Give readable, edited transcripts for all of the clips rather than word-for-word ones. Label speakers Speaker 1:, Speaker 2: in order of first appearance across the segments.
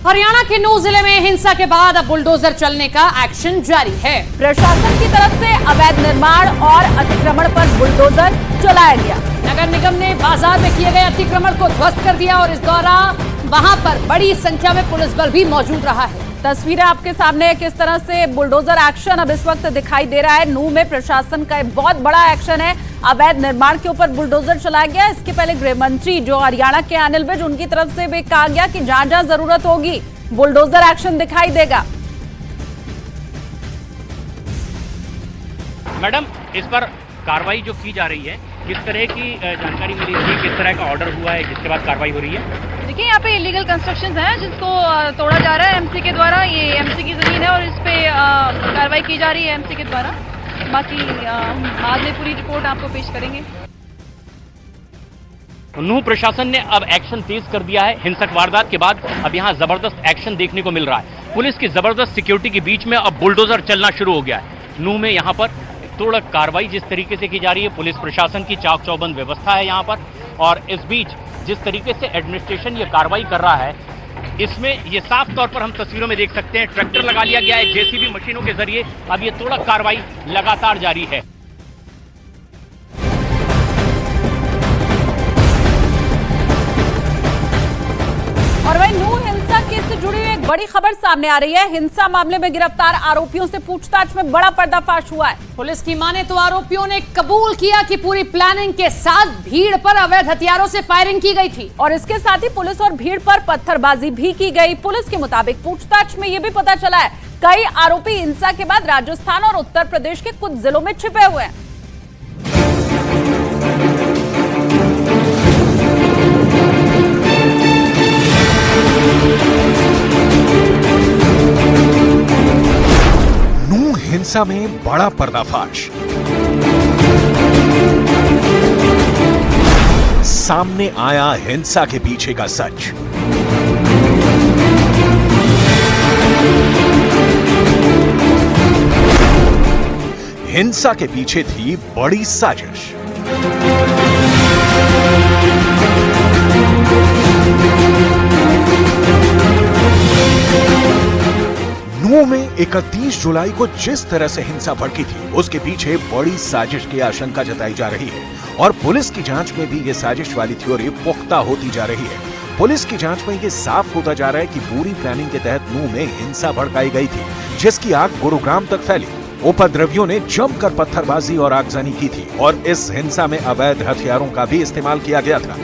Speaker 1: हरियाणा के नूह जिले में हिंसा के बाद अब बुलडोजर चलने का एक्शन जारी है।
Speaker 2: प्रशासन की तरफ से अवैध निर्माण और अतिक्रमण पर बुलडोजर चलाया गया।
Speaker 1: नगर निगम ने बाजार में किए गए अतिक्रमण को ध्वस्त कर दिया और इस दौरान वहां पर बड़ी संख्या में पुलिस बल भी मौजूद रहा है।
Speaker 2: तस्वीरें आपके सामने है, किस तरह से बुलडोजर एक्शन अब इस वक्त दिखाई दे रहा है। नूह में प्रशासन का एक बहुत बड़ा एक्शन है। अवैध निर्माण के ऊपर बुलडोजर चलाया गया। इसके पहले गृह मंत्री जो हरियाणा के अनिल विज, उनकी तरफ से भी कहा गया कि जहां जहां जरूरत होगी बुलडोजर एक्शन दिखाई देगा।
Speaker 3: मैडम, इस पर कार्रवाई जो की जा रही है, किस तरह की जानकारी मिली थी, किस तरह का ऑर्डर हुआ है जिसके बाद कार्रवाई हो रही है?
Speaker 4: देखिए, यहाँ पे इलीगल कंस्ट्रक्शंस हैं जिसको तोड़ा जा रहा है एमसी के द्वारा। ये एमसी की जमीन है और इस पे कार्रवाई की जा रही है एमसी के द्वारा। बाकी बाद में पूरी रिपोर्ट आपको पेश करेंगे।
Speaker 3: नूह प्रशासन ने अब एक्शन तेज कर दिया है। हिंसक वारदात के बाद अब यहाँ जबरदस्त एक्शन देखने को मिल रहा है। पुलिस की जबरदस्त सिक्योरिटी के बीच में अब बुलडोजर चलना शुरू हो गया है। नूह में यहाँ पर तोड़ कार्रवाई जिस तरीके से की जा रही है, पुलिस प्रशासन की चाक चौबंद व्यवस्था है यहाँ पर। और इस बीच जिस तरीके से एडमिनिस्ट्रेशन ये कार्रवाई कर रहा है, इसमें ये साफ तौर पर हम तस्वीरों में देख सकते हैं। ट्रैक्टर लगा लिया गया है, जेसीबी मशीनों के जरिए अब ये तोड़ कार्रवाई लगातार जारी है।
Speaker 2: और वहीं नूह हिंसा केस से जुड़ी एक बड़ी खबर सामने आ रही है। हिंसा मामले में गिरफ्तार आरोपियों से पूछताछ में बड़ा पर्दाफाश हुआ है।
Speaker 1: पुलिस की माने तो आरोपियों ने कबूल किया कि पूरी प्लानिंग के साथ भीड़ पर अवैध हथियारों से फायरिंग की गई थी
Speaker 2: और इसके साथ ही पुलिस और भीड़ पर पत्थरबाजी भी की गई। पुलिस के मुताबिक पूछताछ में यह भी पता चला है कई आरोपी हिंसा के बाद राजस्थान और उत्तर प्रदेश के कुछ जिलों में छिपे हुए हैं।
Speaker 5: नूह हिंसा में बड़ा पर्दाफाश, सामने आया हिंसा के पीछे का सच। हिंसा के पीछे थी बड़ी साजिश। नूह में 31 जुलाई को जिस तरह से हिंसा भड़की थी, उसके पीछे बड़ी साजिश की आशंका जताई जा रही है और पुलिस की जांच में भी ये साजिश वाली थ्योरी पुख्ता होती जा रही है। पुलिस की जांच में ये साफ होता जा रहा है कि पूरी प्लानिंग के तहत नूह में हिंसा भड़काई गई थी, जिसकी आग गुरुग्राम तक फैली। उपद्रवियों ने जमकर पत्थरबाजी और आगजनी की थी और इस हिंसा में अवैध हथियारों का भी इस्तेमाल किया गया था।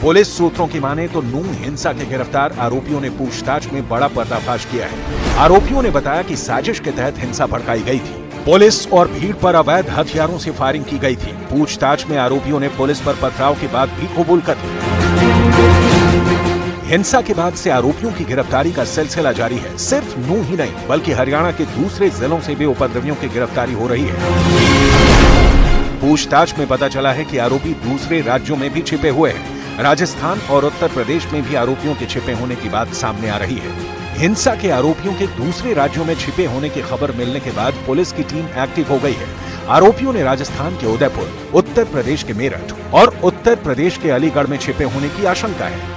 Speaker 5: पुलिस सूत्रों की माने तो नूह हिंसा के गिरफ्तार आरोपियों ने पूछताछ में बड़ा पर्दाफाश किया है। आरोपियों ने बताया कि साजिश के तहत हिंसा भड़काई गई थी। पुलिस और भीड़ पर अवैध हथियारों से फायरिंग की गई थी। पूछताछ में आरोपियों ने पुलिस पर पथराव की बात भी कबूल कर ली। हिंसा के बाद से आरोपियों की गिरफ्तारी का सिलसिला जारी है। सिर्फ नूह ही नहीं बल्कि हरियाणा के दूसरे जिलों से भी उपद्रवियों की गिरफ्तारी हो रही है। पूछताछ में पता चला है कि आरोपी दूसरे राज्यों में भी छिपे हुए हैं। राजस्थान और उत्तर प्रदेश में भी आरोपियों के छिपे होने की बात सामने आ रही है। हिंसा के आरोपियों के दूसरे राज्यों में छिपे होने की खबर मिलने के बाद पुलिस की टीम एक्टिव हो गई है। आरोपियों ने राजस्थान के उदयपुर, उत्तर प्रदेश के मेरठ और उत्तर प्रदेश के अलीगढ़ में छिपे होने की आशंका है।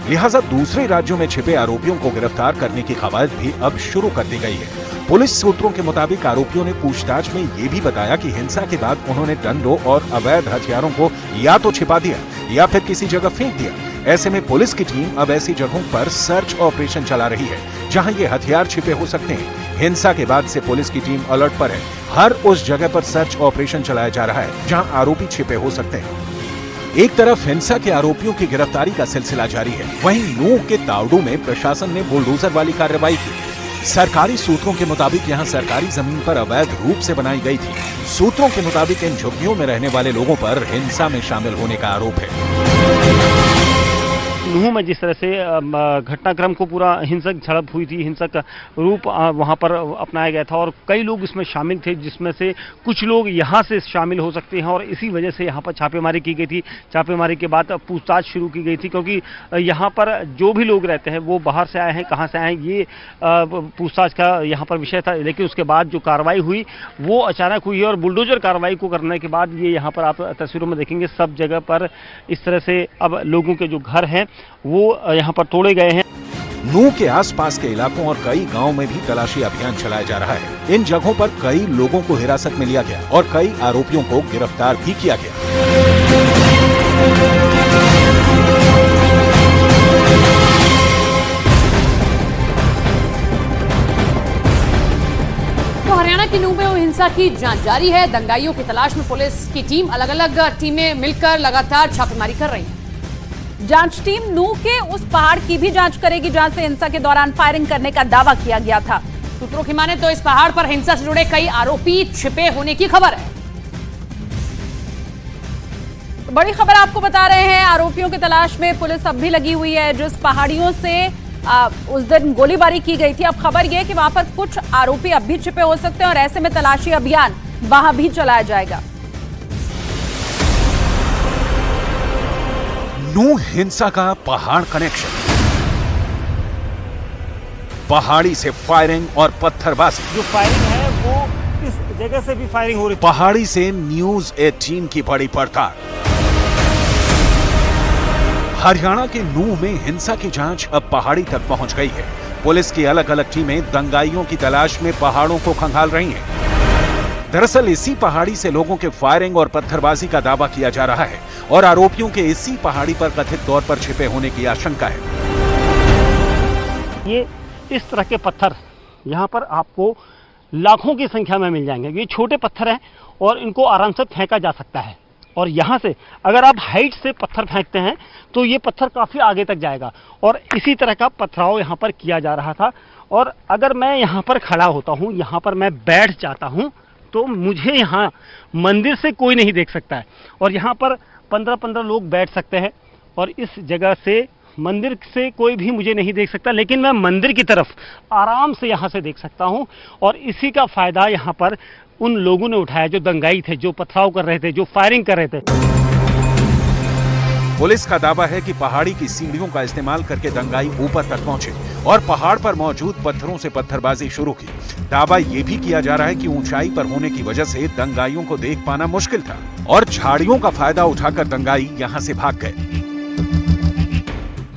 Speaker 5: लिहाजा दूसरे राज्यों में छिपे आरोपियों को गिरफ्तार करने की कवायद भी अब शुरू कर दी गई है। पुलिस सूत्रों के मुताबिक आरोपियों ने पूछताछ में ये भी बताया कि हिंसा के बाद उन्होंने डंडों और अवैध हथियारों को या तो छिपा दिया या फिर किसी जगह फेंक दिया। ऐसे में पुलिस की टीम अब ऐसी जगहों पर सर्च ऑपरेशन चला रही है जहां ये हथियार छिपे हो सकते हैं। हिंसा के बाद से पुलिस की टीम अलर्ट पर है। हर उस जगह पर सर्च ऑपरेशन चलाया जा रहा है जहां आरोपी छिपे हो सकते हैं। एक तरफ हिंसा के आरोपियों की गिरफ्तारी का सिलसिला जारी है, वहीं नूह के तावड़ू में प्रशासन ने बुलडोजर वाली कार्रवाई की। सरकारी सूत्रों के मुताबिक यहां सरकारी जमीन पर अवैध रूप से बनाई गई थी। सूत्रों के मुताबिक इन झुग्गियों में रहने वाले लोगों पर हिंसा में शामिल होने का आरोप है।
Speaker 6: नूह में जिस तरह से घटनाक्रम को पूरा हिंसक झड़प हुई थी, हिंसक रूप वहां पर अपनाया गया था और कई लोग इसमें शामिल थे, जिसमें से कुछ लोग यहां से शामिल हो सकते हैं और इसी वजह से यहां पर छापेमारी की गई थी। छापेमारी के बाद पूछताछ शुरू की गई थी, क्योंकि यहां पर जो भी लोग रहते हैं वो बाहर से आए हैं, कहां से आए हैं, ये पूछताछ का यहां पर विषय था। लेकिन उसके बाद जो कार्रवाई हुई वो अचानक हुई और बुलडोजर कार्रवाई को करने के बाद ये यहाँ पर आप तस्वीरों में देखेंगे सब जगह पर इस तरह से अब लोगों के जो घर हैं वो यहाँ पर तोड़े गए हैं।
Speaker 5: नूह के आसपास के इलाकों और कई गांवों में भी तलाशी अभियान चलाया जा रहा है। इन जगहों पर कई लोगों को हिरासत में लिया गया और कई आरोपियों को गिरफ्तार भी किया गया।
Speaker 1: हरियाणा की नूह में हिंसा की जांच जारी है। दंगाइयों की तलाश में पुलिस की टीम अलग अलग टीमें मिलकर लगातार छापेमारी कर रही है।
Speaker 2: जांच टीम नूह के उस पहाड़ की भी जांच करेगी जहां से हिंसा के दौरान फायरिंग करने का दावा किया गया था।
Speaker 1: सूत्रों की माने तो इस पहाड़ पर हिंसा से जुड़े कई आरोपी छिपे होने की खबर है।
Speaker 2: तो बड़ी खबर आपको बता रहे हैं, आरोपियों की तलाश में पुलिस अब भी लगी हुई है। जिस पहाड़ियों से उस दिन गोलीबारी की गई थी, अब खबर यह कि वहां पर कुछ आरोपी अब भी छिपे हो सकते हैं और ऐसे में तलाशी अभियान वहां भी चलाया जाएगा।
Speaker 5: नूह हिंसा का पहाड़ कनेक्शन, पहाड़ी से फायरिंग और पत्थरबाजी।
Speaker 6: जो फायरिंग है वो इस जगह से भी फायरिंग हो रही है।
Speaker 5: पहाड़ी से न्यूज 18 की बड़ी पड़ताल। हरियाणा के नूह में हिंसा की जांच अब पहाड़ी तक पहुंच गई है। पुलिस की अलग अलग टीमें दंगाइयों की तलाश में पहाड़ों को खंगाल रही हैं। दरअसल इसी पहाड़ी से लोगों के फायरिंग और पत्थरबाजी का दावा किया जा रहा है और आरोपियों के इसी पहाड़ी पर कथित तौर पर छिपे होने की आशंका है।
Speaker 6: ये इस तरह के पत्थर यहाँ पर आपको लाखों की संख्या में मिल जाएंगे। ये छोटे पत्थर हैं और इनको आराम से फेंका जा सकता है और यहाँ से अगर आप हाइट से पत्थर फेंकते हैं तो ये पत्थर काफ़ी आगे तक जाएगा और इसी तरह का पथराव यहाँ पर किया जा रहा था। और अगर मैं यहाँ पर खड़ा होता हूँ, यहाँ पर मैं बैठ जाता हूँ तो मुझे यहाँ मंदिर से कोई नहीं देख सकता है और यहाँ पर 15-15 लोग बैठ सकते हैं और इस जगह से मंदिर से कोई भी मुझे नहीं देख सकता, लेकिन मैं मंदिर की तरफ आराम से यहाँ से देख सकता हूँ। और इसी का फायदा यहाँ पर उन लोगों ने उठाया जो दंगाई थे, जो पथराव कर रहे थे, जो फायरिंग कर रहे थे।
Speaker 5: पुलिस का दावा है कि पहाड़ी की सीढ़ियों का इस्तेमाल करके दंगाई ऊपर तक पहुंचे और पहाड़ पर मौजूद पत्थरों से पत्थरबाजी शुरू की। दावा ये भी किया जा रहा है कि ऊंचाई पर होने की वजह से दंगाइयों को देख पाना मुश्किल था और झाड़ियों का फायदा उठाकर दंगाई यहां से भाग गए।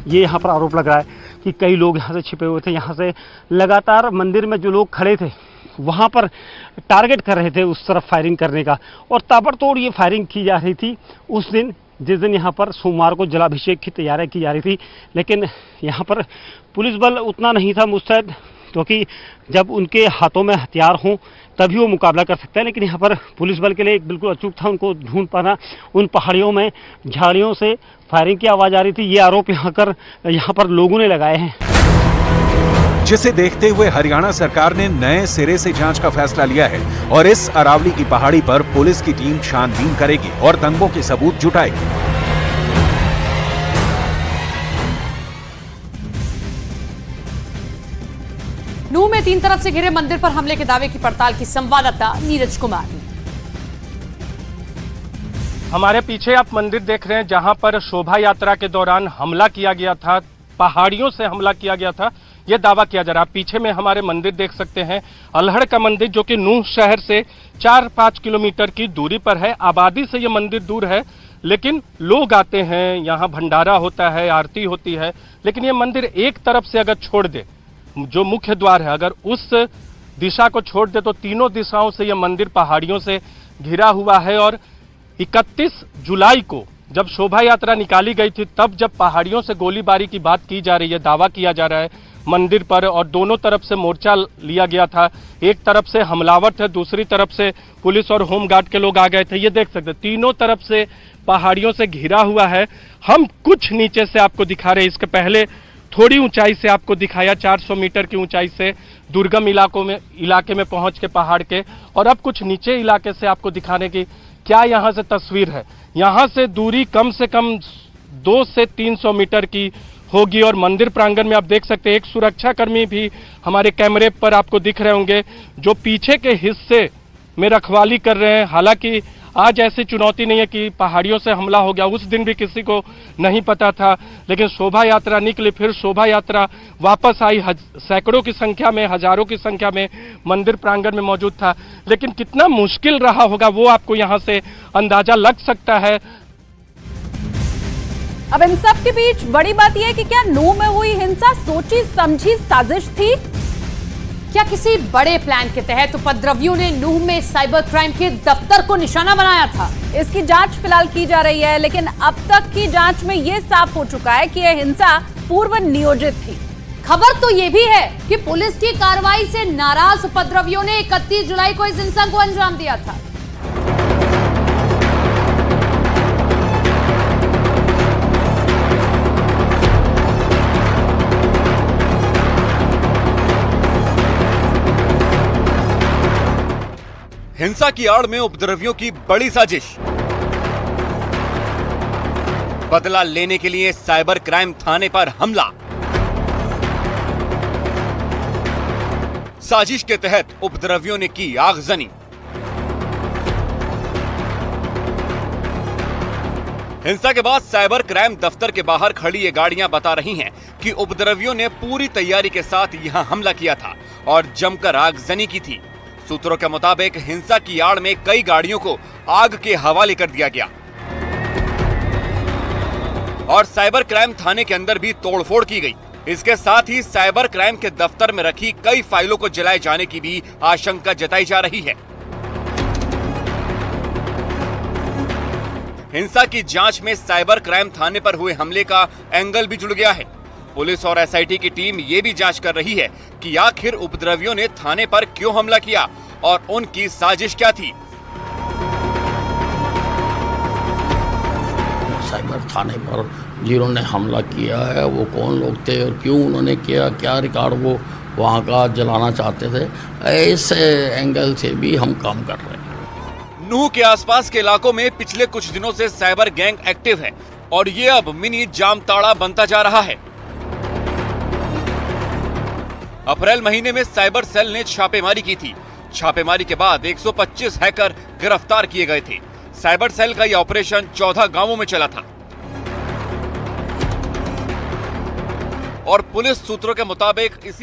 Speaker 6: ये यहाँ पर आरोप लग रहा है कि कई लोग यहाँ से छिपे हुए थे। यहाँ से लगातार मंदिर में जो लोग खड़े थे वहाँ पर टारगेट कर रहे थे उस तरफ फायरिंग करने का और ताबड़तोड़ ये फायरिंग की जा रही थी उस दिन, जिस दिन यहाँ पर सोमवार को जलाभिषेक की तैयारी की जा रही थी। लेकिन यहाँ पर पुलिस बल उतना नहीं था मुस्तैद, क्योंकि जब उनके हाथों में हथियार हों तभी वो मुकाबला कर सकते हैं। लेकिन यहाँ पर पुलिस बल के लिए बिल्कुल अचूक था उनको ढूंढ पाना। उन पहाड़ियों में झाड़ियों से फायरिंग की आवाज़ आ रही थी। ये आरोप यहाँ पर लोगों ने लगाए हैं,
Speaker 5: जिसे देखते हुए हरियाणा सरकार ने नए सिरे से जांच का फैसला लिया है और इस अरावली की पहाड़ी पर पुलिस की टीम छानबीन करेगी और दंगों के सबूत जुटाएगी।
Speaker 1: नूह में 3 तरफ से घिरे मंदिर पर हमले के दावे की पड़ताल की संवाददाता नीरज कुमार ने।
Speaker 7: हमारे पीछे आप मंदिर देख रहे हैं जहां पर शोभा यात्रा के दौरान हमला किया गया था, पहाड़ियों से हमला किया गया था, यह दावा किया जा रहा है। पीछे में हमारे मंदिर देख सकते हैं, अल्हड़ का मंदिर जो कि नूह शहर से 4-5 किलोमीटर की दूरी पर है। आबादी से यह मंदिर दूर है, लेकिन लोग आते हैं, यहाँ भंडारा होता है, आरती होती है। लेकिन यह मंदिर एक तरफ से अगर छोड़ दे, जो मुख्य द्वार है, अगर उस दिशा को छोड़ दे तो तीनों दिशाओं से यह मंदिर पहाड़ियों से घिरा हुआ है। और 31 जुलाई को जब शोभा यात्रा निकाली गई थी, तब जब पहाड़ियों से गोलीबारी की बात की जा रही है, दावा किया जा रहा है मंदिर पर, और दोनों तरफ से मोर्चा लिया गया था। एक तरफ से हमलावर थे, दूसरी तरफ से पुलिस और होमगार्ड के लोग आ गए थे। ये देख सकते, तीनों तरफ से पहाड़ियों से घिरा हुआ है। हम कुछ नीचे से आपको दिखा रहे हैं, इसके पहले थोड़ी ऊंचाई से आपको दिखाया, 400 मीटर की ऊंचाई से दुर्गम इलाके में पहुंच के पहाड़ के, और अब कुछ नीचे इलाके से आपको दिखाने की क्या यहाँ से तस्वीर है। यहाँ से दूरी कम से कम 200 से 300 मीटर की होगी। और मंदिर प्रांगण में आप देख सकते हैं एक सुरक्षाकर्मी भी हमारे कैमरे पर आपको दिख रहे होंगे, जो पीछे के हिस्से में रखवाली कर रहे हैं। हालांकि आज ऐसी चुनौती नहीं है कि पहाड़ियों से हमला हो गया, उस दिन भी किसी को नहीं पता था, लेकिन शोभा यात्रा निकली, फिर शोभा यात्रा वापस आई, सैकड़ों की संख्या में, हजारों की संख्या में मंदिर प्रांगण में मौजूद था। लेकिन कितना मुश्किल रहा होगा वो आपको यहाँ से अंदाजा लग सकता है।
Speaker 2: अब इन सब के बीच बड़ी बात यह है कि क्या नूह में हुई हिंसा सोची समझी साजिश थी?
Speaker 1: क्या किसी बड़े प्लान के तहत उपद्रवियों ने नूह में साइबर क्राइम के दफ्तर को निशाना बनाया था?
Speaker 2: इसकी जांच फिलहाल की जा रही है, लेकिन अब तक की जांच में यह साफ हो चुका है कि यह हिंसा पूर्व नियोजित थी।
Speaker 1: खबर तो यह भी है कि पुलिस की कार्रवाई से नाराज उपद्रवियों ने 31 जुलाई को इस हिंसा को अंजाम दिया था।
Speaker 8: हिंसा की आड़ में उपद्रवियों की बड़ी साजिश। बदला लेने के लिए साइबर क्राइम थाने पर हमला। साजिश के तहत उपद्रवियों ने की आगजनी। हिंसा के बाद साइबर क्राइम दफ्तर के बाहर खड़ी ये गाड़ियां बता रही हैं कि उपद्रवियों ने पूरी तैयारी के साथ यहां हमला किया था और जमकर आगजनी की थी। सूत्रों के मुताबिक हिंसा की आड़ में कई गाड़ियों को आग के हवाले कर दिया गया और साइबर क्राइम थाने के अंदर भी तोड़फोड़ की गई। इसके साथ ही साइबर क्राइम के दफ्तर में रखी कई फाइलों को जलाए जाने की भी आशंका जताई जा रही है। हिंसा की जांच में साइबर क्राइम थाने पर हुए हमले का एंगल भी जुड़ गया है। पुलिस और एसआईटी की टीम ये भी जांच कर रही है कि आखिर उपद्रवियों ने थाने पर क्यों हमला किया और उनकी साजिश क्या थी।
Speaker 9: साइबर थाने पर जिन्होंने हमला किया है वो कौन लोग थे और क्यों उन्होंने किया, क्या रिकॉर्ड वो वहाँ का जलाना चाहते थे, ऐसे एंगल से भी हम काम कर रहे हैं।
Speaker 8: नूह के आसपास के इलाकों में पिछले कुछ दिनों से साइबर गैंग एक्टिव है और ये अब मिनी जामताड़ा बनता जा रहा है। अप्रैल महीने में साइबर सेल ने छापेमारी की थी। छापेमारी के बाद 125 हैकर गिरफ्तार किए गए थे। साइबर सेल का यह ऑपरेशन 14 गांवों में चला था और पुलिस सूत्रों के मुताबिक इसी